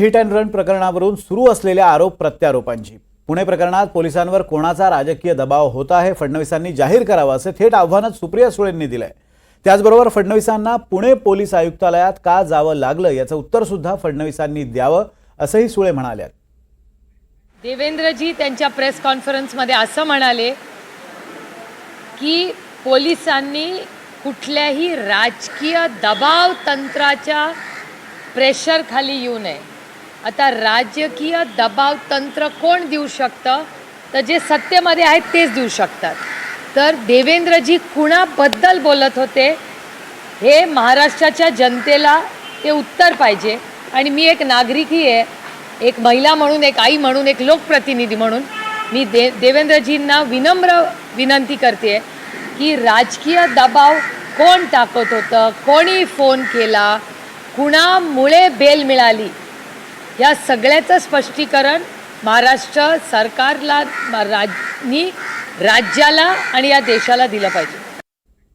Hit and run प्रकरणावरून सुरू असलेल्या आरोप प्रत्यारोपांची पुणे प्रकरणात पोलिसांवर कोणाचा राजकीय दबाव होत आहे फडणवीसांनी जाहीर करावा असे थेट आव्हान सुप्रिया सुळेंनी दिलंय। त्याचबरोबर फडणवीसांना पुणे पोलीस आयुक्तालयात का जावं लागलं याचं उत्तर सुद्धा फडणवीसांनी द्यावं असंही सुळे म्हणाले। देवेंद्रजी त्यांच्या प्रेस कॉन्फरन्समध्ये असं म्हणाले की पोलिसांनी कुठल्याही राजकीय दबाव तंत्राच्या प्रेशर खाली येऊ नये। आता राजकीय दबाव तंत्र कोण देऊ शकतं तर जे सत्तेमध्ये आहेत तेच देऊ शकतात। तर देवेंद्रजी कुणाबद्दल बोलत होते हे महाराष्ट्राच्या जनतेला ते उत्तर पाहिजे। आणि मी एक नागरिकही आहे, एक महिला म्हणून, एक आई म्हणून, एक लोकप्रतिनिधी म्हणून मी देवेंद्रजींना विनम्र विनंती करते की राजकीय दबाव कोण टाकत होतं, कोणी फोन केला, कुणामुळे बेल मिळाली, या सगळ्याचं स्पष्टीकरण महाराष्ट्र सरकारला, राज्याला आणि या देशाला दिलं पाहिजे।